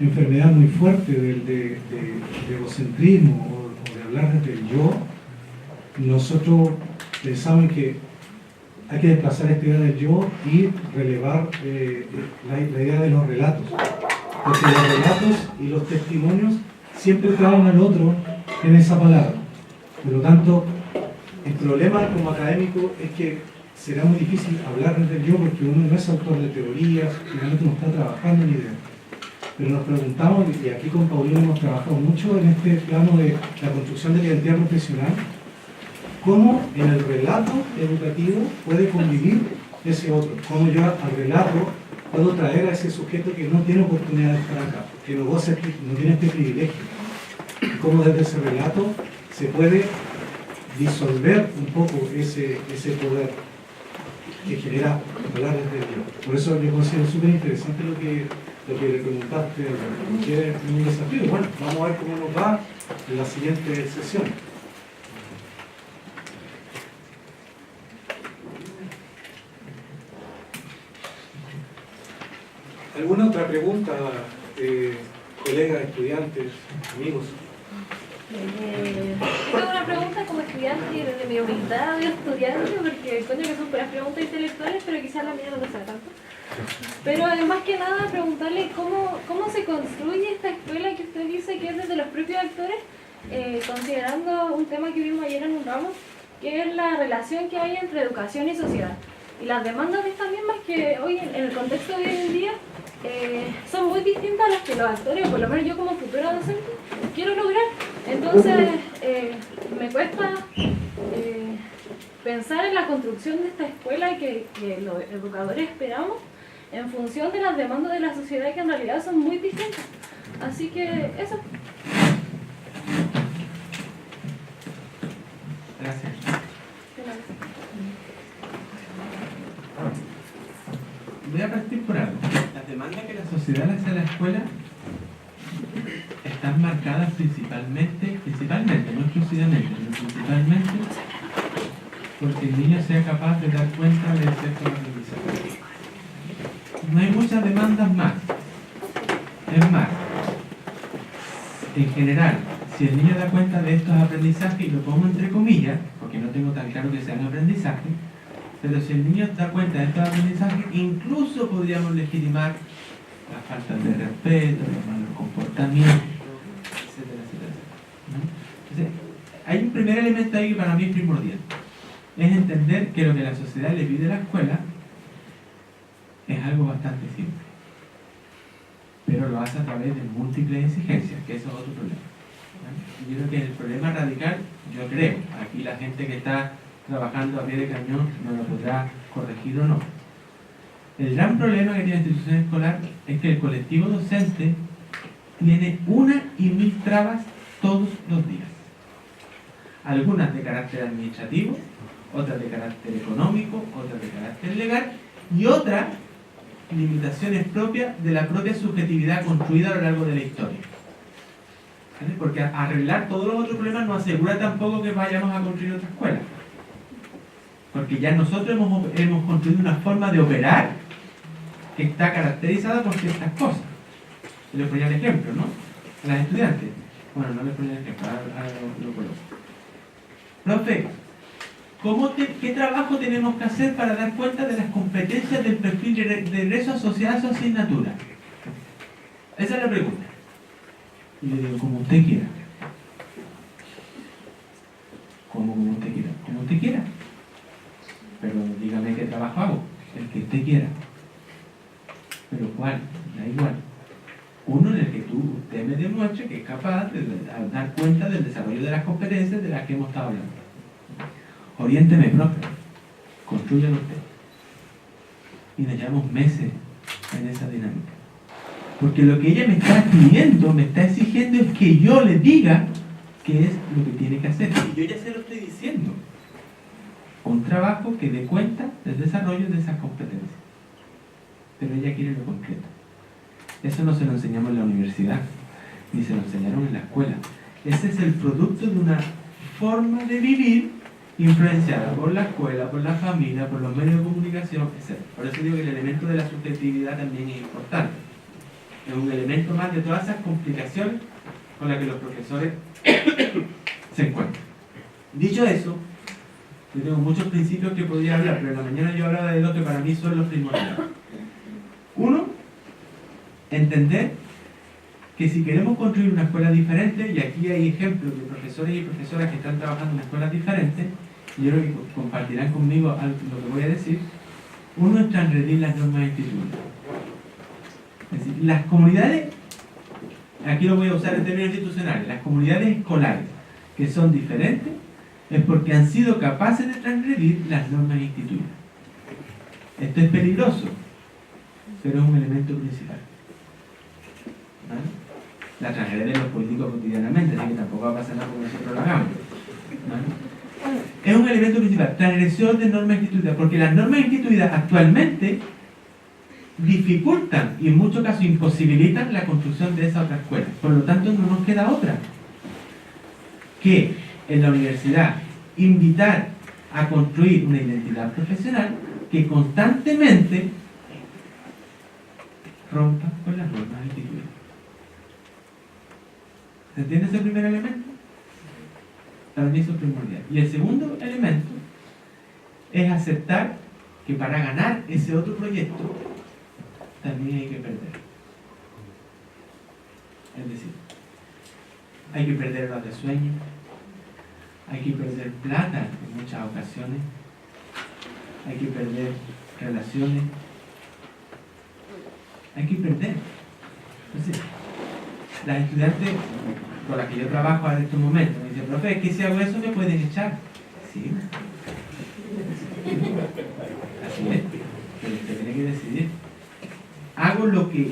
enfermedad muy fuerte de egocentrismo o de hablar desde el yo, nosotros pensamos en que hay que desplazar esta idea del yo y relevar la idea de los relatos. Porque los relatos y los testimonios siempre traen al otro en esa palabra. Por lo tanto, el problema como académico es que será muy difícil hablar desde el yo porque uno no es autor de teorías, finalmente no está trabajando en ideas. Pero nos preguntamos, y aquí con Paulino hemos trabajado mucho en este plano de la construcción de la identidad profesional, cómo en el relato educativo puede convivir ese otro, cómo yo al relato puedo traer a ese sujeto que no tiene oportunidad de estar acá, que no goza, no tiene este privilegio, y cómo desde ese relato se puede disolver un poco ese poder que genera hablar desde el yo. Por eso yo considero súper interesante lo que le preguntaste, porque es un desafío. Bueno, vamos a ver cómo nos va en la siguiente sesión. ¿Alguna otra pregunta, colegas, estudiantes, amigos? Tengo una pregunta como estudiante y desde mi humildad de estudiante, porque coño que son puras preguntas intelectuales, pero quizás la mía no lo sea tanto. Pero además que nada, preguntarle cómo se construye esta escuela que usted dice que es desde los propios actores, considerando un tema que vimos ayer en un ramo, que es la relación que hay entre educación y sociedad. Y las demandas de estas mismas que hoy, en el contexto de hoy en día, son muy distintas a las que los actores, o por lo menos yo como futura docente, quiero lograr. Entonces, me cuesta pensar en la construcción de esta escuela que los educadores esperamos en función de las demandas de la sociedad que en realidad son muy distintas. Así que eso. Gracias. Voy a partir por algo. Las demandas que la sociedad le hace a la escuela están marcadas principalmente, no exclusivamente, pero principalmente porque el niño sea capaz de dar cuenta de ciertos aprendizajes. No hay muchas demandas más. Es más, en general, si el niño da cuenta de estos aprendizajes, y lo pongo entre comillas, porque no tengo tan claro que sean aprendizajes, pero si el niño da cuenta de estos aprendizajes, incluso podríamos legitimar la falta de respeto, los malos comportamientos, etcétera, etcétera. Entonces, hay un primer elemento ahí que para mí es primordial. Es entender que lo que la sociedad le pide a la escuela es algo bastante simple, pero lo hace a través de múltiples exigencias, que eso es otro problema. Yo creo que el problema radical, yo creo, aquí la gente que está trabajando a pie de cañón no lo podrá corregir o no. El gran problema que tiene la institución escolar es que el colectivo docente tiene una y mil trabas todos los días. Algunas de carácter administrativo, otras de carácter económico, otras de carácter legal y otras limitaciones propias de la propia subjetividad construida a lo largo de la historia. ¿Vale? Porque arreglar todos los otros problemas no asegura tampoco que vayamos a construir otra escuela. Porque ya nosotros hemos construido una forma de operar que está caracterizada por ciertas cosas. Les ponía el ejemplo, ¿no? A las estudiantes. Bueno, no les ponía el ejemplo, ahora lo coloco. Profe, ¿qué trabajo tenemos que hacer para dar cuenta de las competencias del perfil de egreso asociado a su asignatura? Esa es la pregunta. Y le digo, como usted quiera. ¿Cómo como usted quiera? Como usted quiera. Pero dígame qué trabajo hago, el que usted quiera. Pero ¿cuál? Da igual. Uno en el que usted me demuestre que es capaz de dar cuenta del desarrollo de las competencias de las que hemos estado hablando. Oriénteme, profe. Construyalo usted. Y nos llevamos meses en esa dinámica. Porque lo que ella me está pidiendo, me está exigiendo es que yo le diga qué es lo que tiene que hacer. Y yo ya se lo estoy diciendo. Un trabajo que dé cuenta del desarrollo de esas competencias. Pero ella quiere lo concreto. Eso no se lo enseñamos en la universidad, ni se lo enseñaron en la escuela. Ese es el producto de una forma de vivir influenciada por la escuela, por la familia, por los medios de comunicación, etc. Por eso digo que el elemento de la subjetividad también es importante. Es un elemento más de todas esas complicaciones con las que los profesores se encuentran. Dicho eso, yo tengo muchos principios que podría hablar, pero en la mañana yo hablaba de dos que para mí son los primordiales. Uno, entender que si queremos construir una escuela diferente, y aquí hay ejemplos de profesores y profesoras que están trabajando en escuelas diferentes, y yo creo que compartirán conmigo lo que voy a decir. Uno es transgredir las normas institucionales. Es decir, las comunidades, aquí lo voy a usar en términos institucionales, las comunidades escolares que son diferentes es porque han sido capaces de transgredir las normas instituidas. Esto es peligroso, pero es un elemento principal. ¿Vale? La transgreden los políticos cotidianamente, así que tampoco va a pasar nada porque nosotros lo hagamos. ¿Vale? Es un elemento principal, transgresión de normas instituidas, porque las normas instituidas actualmente dificultan y en muchos casos imposibilitan la construcción de esa otra escuela. Por lo tanto, no nos queda otra que en la universidad invitar a construir una identidad profesional que constantemente rompa con las normas instituidas. ¿Se entiende ese primer elemento? Para mí eso es primordial. Y el segundo elemento es aceptar que para ganar ese otro proyecto también hay que perder. Es decir, hay que perder horas de sueño, hay que perder plata en muchas ocasiones, hay que perder relaciones, hay que perder. Entonces, las estudiantes con las que yo trabajo en estos momentos me dicen, profe, es que si hago eso me pueden echar. Sí. Así es, pero usted tiene que decidir. ¿Hago lo que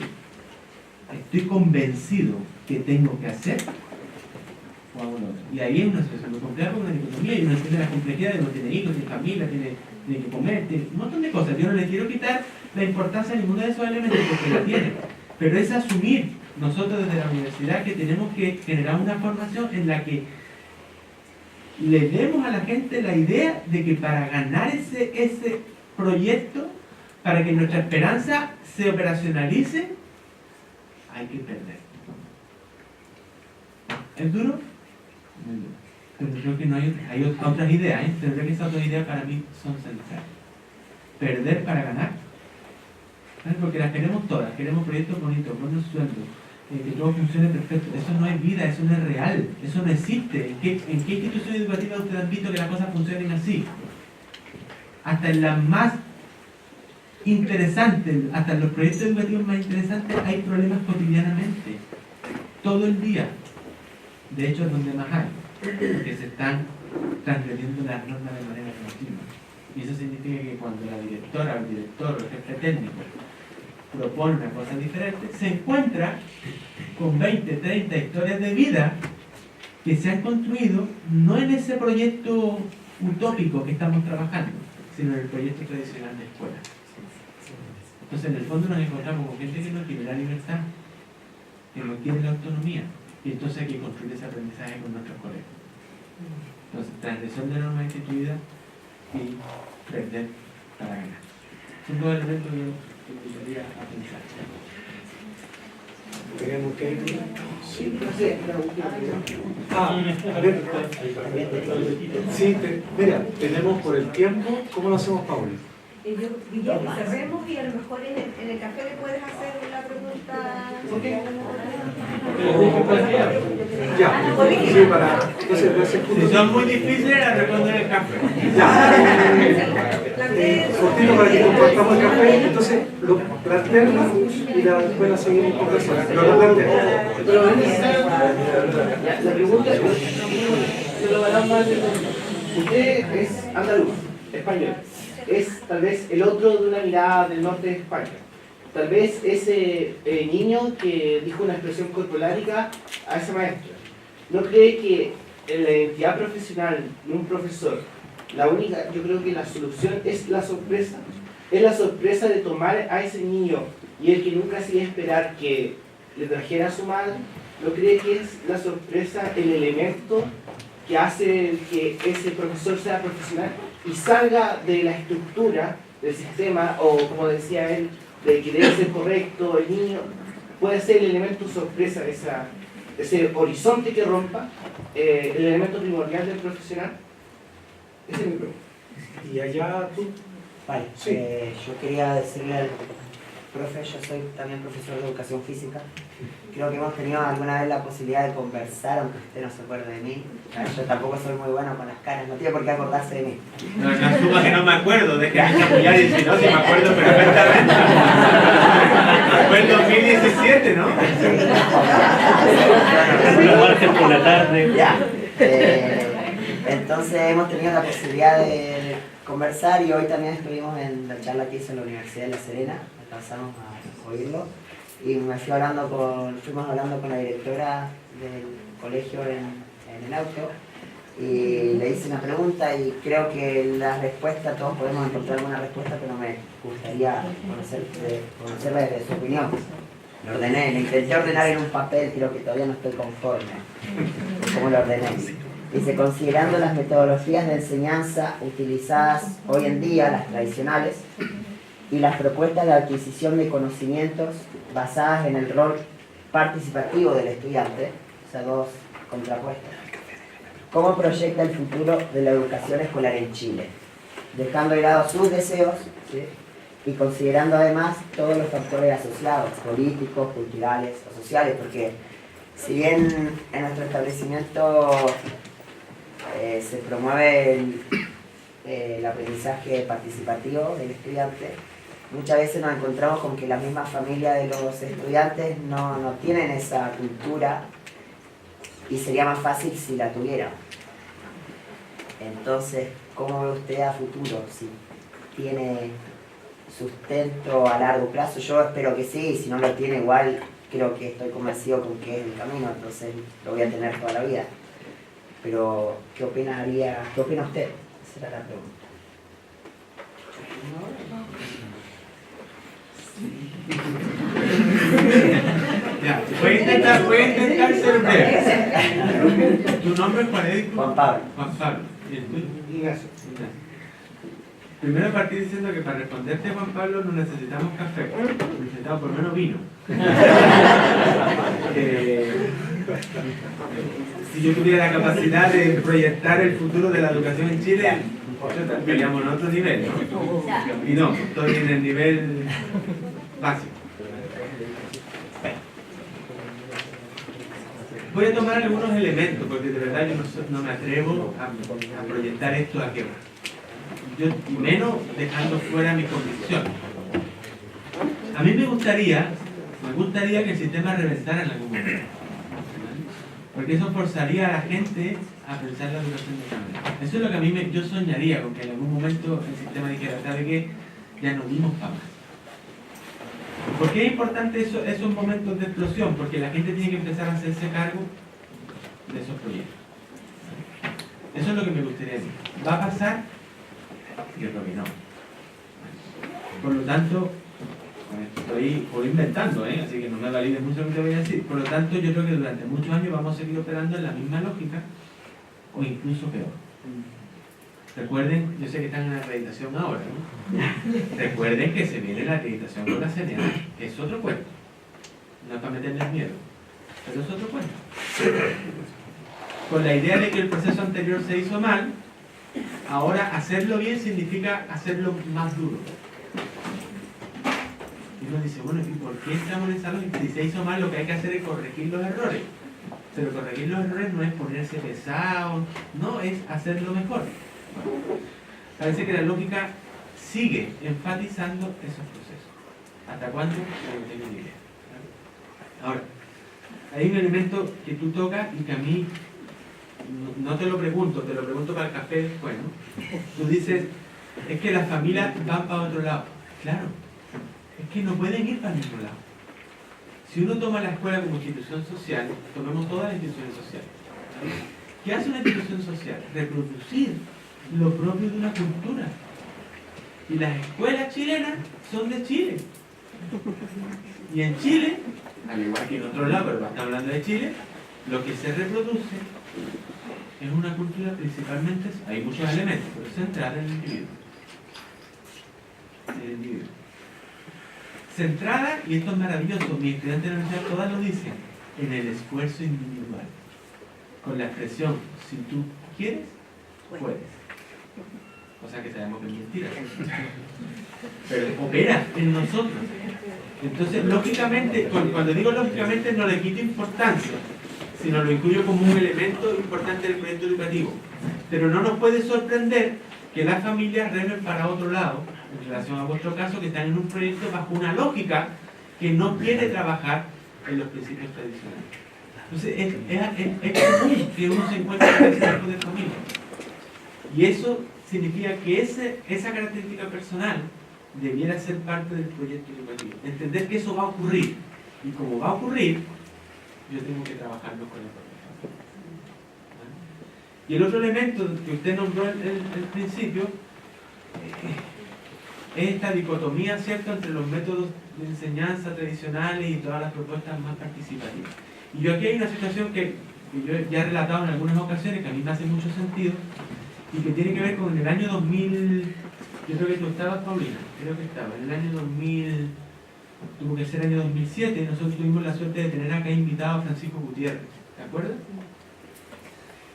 estoy convencido que tengo que hacer o hago lo otro? Y ahí es una situación muy compleja, porque una dicotomía y uno entiende la complejidad de uno tiene hijos, tiene familia, tiene que comer, tiene un montón de cosas. Yo no le quiero quitar la importancia a ninguno de esos elementos porque la tiene, pero es asumir nosotros desde la universidad que tenemos que generar una formación en la que le demos a la gente la idea de que para ganar ese proyecto, para que nuestra esperanza se operacionalice, hay que perder. ¿Es duro? Muy duro. Pero creo que no hay otras ideas, pero creo que esas dos ideas para mí son centrales. Perder para ganar. ¿Sabes? Porque las queremos todas, queremos proyectos bonitos, buenos sueldos, que todo funcione perfecto. Eso no es vida, eso no es real, eso no existe. ¿En qué institución educativa ustedes han visto que las cosas funcionen así? Hasta en las más interesantes, hasta en los proyectos educativos más interesantes hay problemas cotidianamente, todo el día. De hecho es donde más hay, porque se están transgrediendo las normas de manera continua. Y eso significa que cuando la directora, el director, el jefe técnico propone una cosa diferente, se encuentra con 20, 30 historias de vida que se han construido no en ese proyecto utópico que estamos trabajando, sino en el proyecto tradicional de escuela. Entonces, en el fondo nos encontramos con gente que no quiere la libertad, que no quiere la autonomía, y entonces hay que construir ese aprendizaje con nuestros colegas. Entonces, transgresión de normas instituidas y perder para ganar. Son dos elementos que invitaría a pensar. Tenemos que ir. Sí, no sé, la última pregunta. A ver. Sí, mira, tenemos por el tiempo, ¿cómo lo hacemos, Paula? Yo diría que cerremos y a lo mejor en el café le puedes hacer la pregunta. Ya, sí, para. Entonces, gracias. Si son muy difíciles, las respondo en el café. Cortito para que compartamos el café, entonces la alterna y después la seguimos conversando. Pero la alterna. Pero la pregunta es, se lo darán más de usted es andaluz, español. Es tal vez el otro de una mirada del norte de España. Tal vez ese niño que dijo una expresión corporálica a esa maestra. ¿No cree que en la identidad profesional de un profesor, la única, yo creo que la solución es la sorpresa? Es la sorpresa de tomar a ese niño y el que nunca se iba a esperar que le trajera a su madre. ¿No cree que es la sorpresa el elemento que hace que ese profesor sea profesional y salga de la estructura del sistema, o como decía él, de que debe ser correcto el niño? puede ser el elemento sorpresa, ese horizonte que rompa, el elemento primordial del profesional. Esa es mi pregunta. Y allá tú. Vale, Sí. yo quería decirle al profe, yo soy también profesor de educación física. Creo que hemos tenido alguna vez la posibilidad de conversar, aunque usted no se acuerde de mí. Yo tampoco soy muy bueno con las caras, no tiene por qué acordarse de mí. No, no asuma que no me acuerdo, déjeme apoyar y si no, si me acuerdo perfectamente. Fue el 2017, ¿no? Martes por la tarde. Ya. Entonces hemos tenido la posibilidad de conversar y hoy también estuvimos en la charla que hizo en la Universidad de La Serena, alcanzamos a oírlo y fuimos hablando con la directora del colegio en el auto y le hice una pregunta y creo que la respuesta, todos podemos encontrar alguna respuesta, pero me gustaría conocerla desde su opinión. Le intenté ordenar en un papel, creo que todavía no estoy conforme. ¿Cómo lo ordené? Dice, considerando las metodologías de enseñanza utilizadas hoy en día, las tradicionales, y las propuestas de adquisición de conocimientos basadas en el rol participativo del estudiante, o sea, dos contrapuestas. ¿Cómo proyecta el futuro de la educación escolar en Chile? Dejando de lado sus deseos, ¿sí? Y considerando además todos los factores asociados, políticos, culturales o sociales, porque si bien en nuestro establecimiento se promueve el aprendizaje participativo del estudiante, muchas veces nos encontramos con que la misma familia de los estudiantes no tienen esa cultura y sería más fácil si la tuvieran. Entonces, ¿cómo ve usted a futuro? Si tiene sustento a largo plazo, yo espero que sí, si no lo tiene igual, creo que estoy convencido con que es el camino, entonces lo voy a tener toda la vida. Pero, ¿qué opina usted? Esa era la pregunta. Ya, voy a intentar ser breve. ¿Tu nombre cuál es? Juan Pablo. Juan Pablo. ¿Y el tuyo? Ignacio. Primero partí diciendo que para responderte, Juan Pablo, no necesitamos café, necesitamos por lo menos vino. Si yo tuviera la capacidad de proyectar el futuro de la educación en Chile, estaríamos en otro nivel, ¿no? Y no, estoy en el nivel básico. Voy a tomar algunos elementos, porque de verdad yo no me atrevo a proyectar esto a quebra. Y menos dejando fuera mis convicciones. A mí me gustaría que el sistema reventara en algún momento, porque eso forzaría a la gente a pensar la educación de otra manera. Eso es lo que a mí yo soñaría, con que en algún momento el sistema dijera, ¿sabe qué? Ya no dimos para más. ¿Por qué es importante esos momentos de explosión? Porque la gente tiene que empezar a hacerse cargo de esos proyectos. Eso es lo que me gustaría decir. ¿Va a pasar? Yo creo que no. Por lo tanto, estoy inventando, así que no me valide mucho lo que te voy a decir. Por lo tanto, yo creo que durante muchos años vamos a seguir operando en la misma lógica o incluso peor. Recuerden, yo sé que están en la acreditación ahora, ¿no? Recuerden que se viene la acreditación con la CNA, que es otro cuento. No es para meterles miedo, pero es otro cuento. Con la idea de que el proceso anterior se hizo mal, ahora hacerlo bien significa hacerlo más duro. Y uno dice, bueno, ¿y por qué estamos en esa lógica? Si se hizo mal, lo que hay que hacer es corregir los errores. Pero corregir los errores no es ponerse pesado, no, es hacerlo mejor. Parece que la lógica sigue enfatizando esos procesos. ¿Hasta cuándo? No tengo ni idea. Ahora, hay un elemento que tú tocas y que a mí no te lo pregunto, te lo pregunto para el café después, ¿no? Tú dices, es que las familias van para otro lado. Claro, es que no pueden ir para el mismo lado. Si uno toma la escuela como institución social, tomemos todas las instituciones sociales. ¿Qué hace una institución social? Reproducir lo propio de una cultura. Y las escuelas chilenas son de Chile. Y en Chile, al igual que en otro lado, pero estamos hablando de Chile, lo que se reproduce es una cultura principalmente, hay muchos elementos, pero centrada en el individuo. centrada, y esto es maravilloso, mis estudiantes de la universidad todas lo dicen, en el esfuerzo individual. Con la expresión, si tú quieres, puedes. O sea que sabemos que es mentira. Pero opera en nosotros. Entonces, lógicamente, cuando digo lógicamente, no le quito importancia, sino lo incluyo como un elemento importante del proyecto educativo. Pero no nos puede sorprender que las familias remen para otro lado, en relación a vuestro caso, que están en un proyecto bajo una lógica que no quiere trabajar en los principios tradicionales. Entonces, es común que uno se encuentre en ese tipo de familia. Y eso significa que esa característica personal debiera ser parte del proyecto educativo. Entender que eso va a ocurrir. Y como va a ocurrir, yo tengo que trabajarlo con el profesor. Y el otro elemento que usted nombró en el principio es esta dicotomía, ¿cierto?, entre los métodos de enseñanza tradicionales y todas las propuestas más participativas. Y yo aquí hay una situación que yo ya he relatado en algunas ocasiones, que a mí me hace mucho sentido, y que tiene que ver con el año 2000, yo creo que tú estabas, Paulina, creo que estaba, en el año 2000, tuvo que ser el año 2007, y nosotros tuvimos la suerte de tener acá invitado a Francisco Gutiérrez, ¿te acuerdas?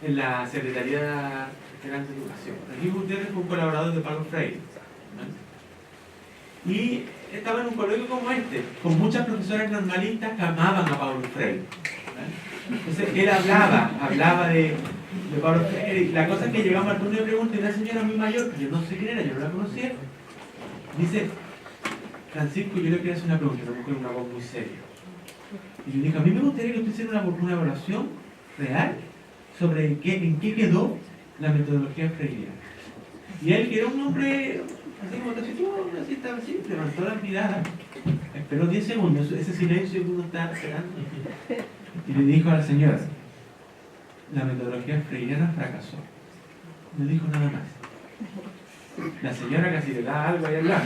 En la Secretaría General de Educación. Francisco Gutiérrez fue un colaborador de Paulo Freire, ¿no? Y estaba en un coloquio como este, con muchas profesoras normalistas que amaban a Paulo Freire, ¿no? Entonces él hablaba de Paulo Freire. La cosa es que llegamos al turno de preguntas y una señora muy mayor, que yo no sé quién era, yo no la conocía, dice: Francisco, yo le quiero hacer una pregunta, una mujer con una voz muy seria. Y yo dije: a mí me gustaría que usted hiciera una evaluación real sobre en qué quedó la metodología freiriana. Y él, que era un hombre así como así estaba así, levantó la mirada, esperó 10 segundos, ese silencio que uno está esperando, y le dijo a la señora: la metodología freiriana fracasó. No dijo nada más. La señora casi le da algo ahí al lado.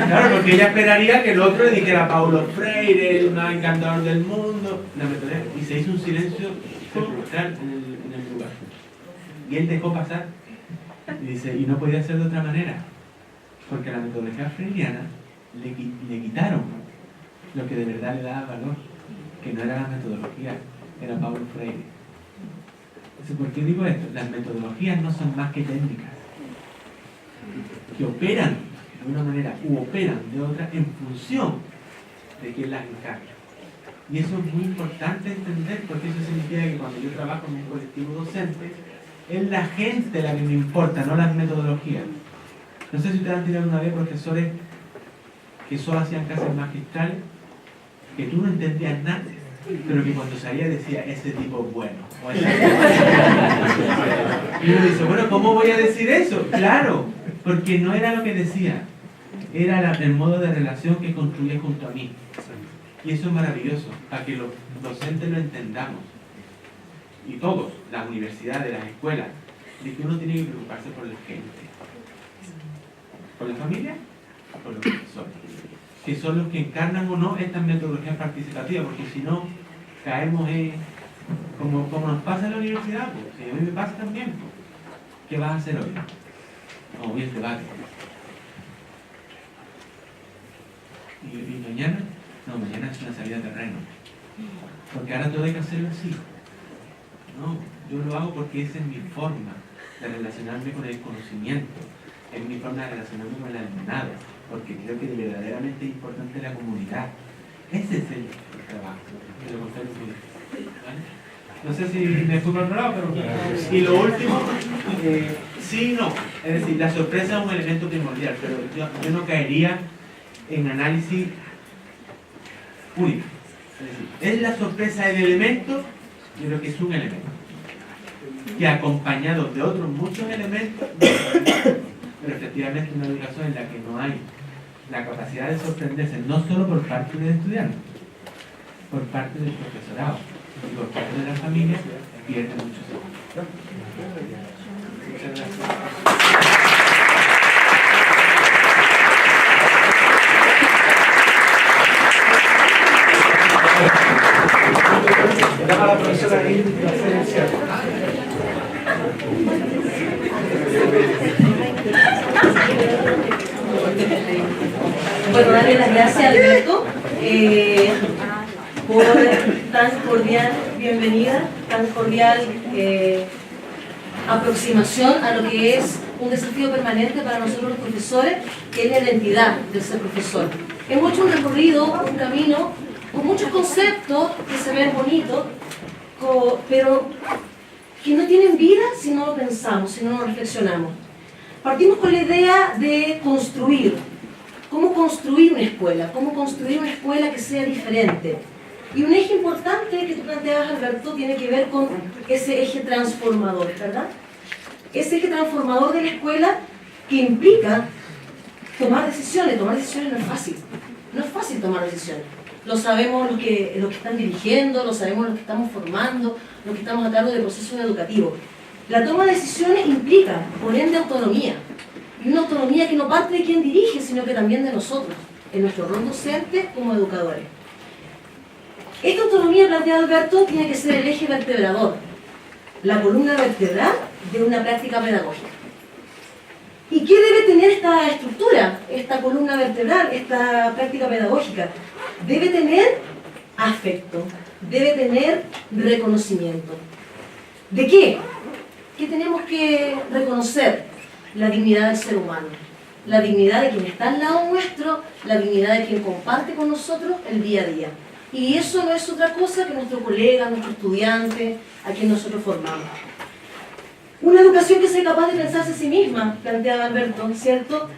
Claro, porque ella esperaría que el otro le dijera Paulo Freire, el más encantador del mundo, la metodología, y se hizo un silencio sepulcral en el lugar. Y él dejó pasar, y dice, y no podía ser de otra manera, porque a la metodología freiriana le quitaron lo que de verdad le daba valor, que no era la metodología, era Paulo Freire. Entonces, ¿por qué digo esto? Las metodologías no son más que técnicas que operan de una manera u operan de otra en función de quién las encarga. Y eso es muy importante entender, porque eso significa que cuando yo trabajo en un colectivo docente, es la gente la que me importa, no las metodologías. No sé si ustedes han tenido una vez profesores que solo hacían clases magistrales, que tú no entendías nada, pero que cuando salía decía: ese tipo es bueno. O ese tipo es bueno. Y uno dice: bueno, ¿cómo voy a decir eso? Claro, porque no era lo que decía, era el modo de relación que construía junto a mí. Y eso es maravilloso, para que los docentes lo entendamos. Y todos, las universidades, las escuelas, de que uno tiene que preocuparse por la gente. ¿Por la familia? Por los profesores, que son los que encarnan o no estas metodologías participativas, porque si no, caemos en, como nos pasa en la universidad, pues, si a mí me pasa también, pues, ¿qué vas a hacer hoy? No, hoy el debate. ¿Y mañana? No, mañana es una salida de terreno. Porque ahora todo hay que hacerlo así. No, yo lo hago porque esa es mi forma de relacionarme con el conocimiento, es mi forma de relacionarme con el alumnado, porque creo que verdaderamente es importante la comunidad. Ese es el trabajo. De lo contrario, ¿vale? No sé si me fui por otro lado, pero... Y lo último, sí y no. Es decir, la sorpresa es un elemento primordial, pero yo no caería en análisis único. Es decir, ¿es la sorpresa el elemento? Yo creo que es un elemento. Que acompañado de otros muchos elementos, pero efectivamente una educación en la que no hay la capacidad de sorprenderse, no solo por parte del estudiante, por parte del profesorado y por parte de la familia, pierde mucho sentido. Muchas gracias. Llama a la profesora Ingrid para hacer el cierre. Bueno, darle las gracias a Alberto por tan cordial bienvenida, tan cordial aproximación a lo que es un desafío permanente para nosotros los profesores, que es la identidad del ser profesor. Hemos hecho un recorrido, un camino, con muchos conceptos que se ven bonitos, pero que no tienen vida si no lo pensamos, si no lo reflexionamos. Partimos con la idea de construir. ¿Cómo construir una escuela? ¿Cómo construir una escuela que sea diferente? Y un eje importante que tú planteabas, Alberto, tiene que ver con ese eje transformador, ¿verdad? Ese eje transformador de la escuela que implica tomar decisiones. Tomar decisiones no es fácil. No es fácil tomar decisiones. Lo sabemos los que están dirigiendo, lo sabemos los que estamos formando, los que estamos a cargo del proceso educativo. La toma de decisiones implica, por ende, autonomía. Y una autonomía que no parte de quien dirige, sino que también de nosotros, en nuestro rol docente como educadores. Esta autonomía, planteada Alberto, tiene que ser el eje vertebrador, la columna vertebral de una práctica pedagógica. ¿Y qué debe tener esta estructura, esta columna vertebral, esta práctica pedagógica? Debe tener afecto, debe tener reconocimiento. ¿De qué? ¿Qué tenemos que reconocer? La dignidad del ser humano, la dignidad de quien está al lado nuestro, la dignidad de quien comparte con nosotros el día a día. Y eso no es otra cosa que nuestro colega, nuestro estudiante, a quien nosotros formamos. Una educación que sea capaz de pensarse a sí misma, planteaba Alberto, ¿cierto?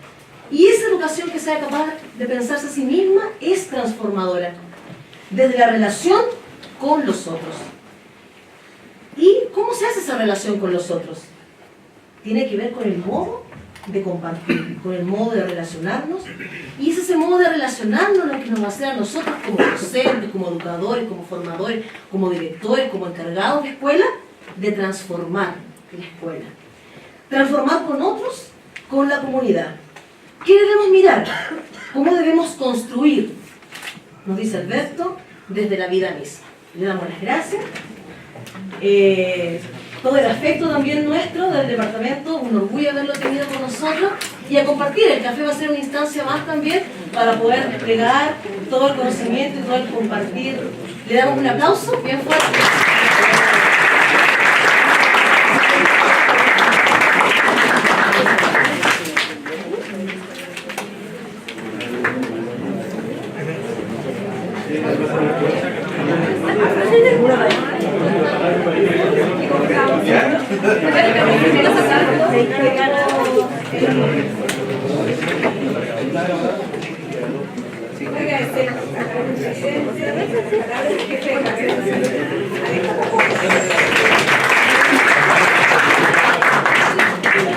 Y esa educación que sea capaz de pensarse a sí misma es transformadora, desde la relación con los otros. ¿Y cómo se hace esa relación con los otros? Tiene que ver con el modo de compartir, con el modo de relacionarnos, y es ese modo de relacionarnos lo que nos va a hacer a nosotros como docentes, como educadores, como formadores, como directores, como encargados de escuela, de transformar la escuela. Transformar con otros, con la comunidad. ¿Qué debemos mirar? ¿Cómo debemos construir? Nos dice Alberto, desde la vida misma. Le damos las gracias. Todo el afecto también nuestro del departamento, un orgullo haberlo tenido con nosotros, y a compartir. El café va a ser una instancia más también para poder desplegar todo el conocimiento y todo el compartir. Le damos un aplauso bien fuerte.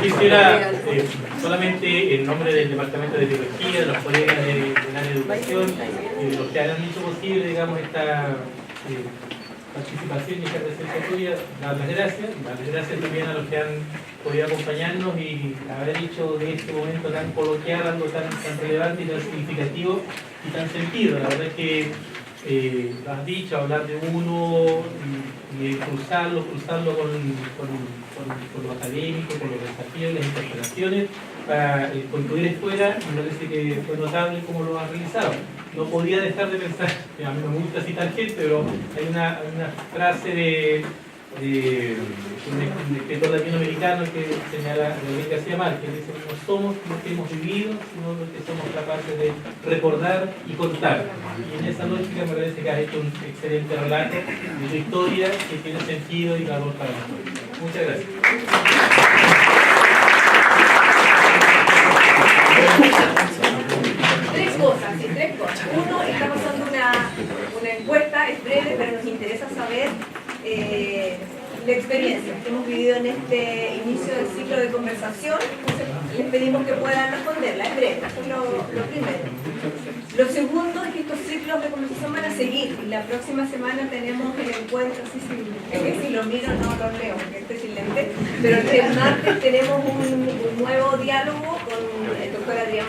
Quisiera solamente en nombre del Departamento de Biología, de los colegas del área de educación, de los que han hecho posible, digamos, esta participación y esta presencia tuya, dar las gracias también a los que han podido acompañarnos y haber hecho de este momento tan coloquial algo tan relevante y tan significativo y tan sentido. La verdad es que lo has dicho, hablar de uno y cruzarlo con lo académico, con los desafíos, las interpelaciones para construir escuela, me parece que fue notable cómo lo has realizado. No podía dejar de pensar, a mí no me gusta citar gente, pero hay una frase de un escritor latinoamericano que señala Gabriel García Márquez, que dice: no somos los que hemos vivido, sino los que somos capaces de recordar y contar. Y en esa lógica me parece que has hecho un excelente relato de tu historia que tiene sentido y valor para nosotros. Muchas gracias. Tres cosas. Uno, está pasando una encuesta, es breve, pero nos interesa saber la experiencia que hemos vivido en este inicio del ciclo de conversación. Les pedimos que puedan responderla, es breve, eso es lo primero. Lo segundo es que estos ciclos de conversación van a seguir. La próxima semana tenemos el encuentro, es que si lo miro no lo leo porque estoy sin lente, pero el martes tenemos un nuevo diálogo con el doctor Adrián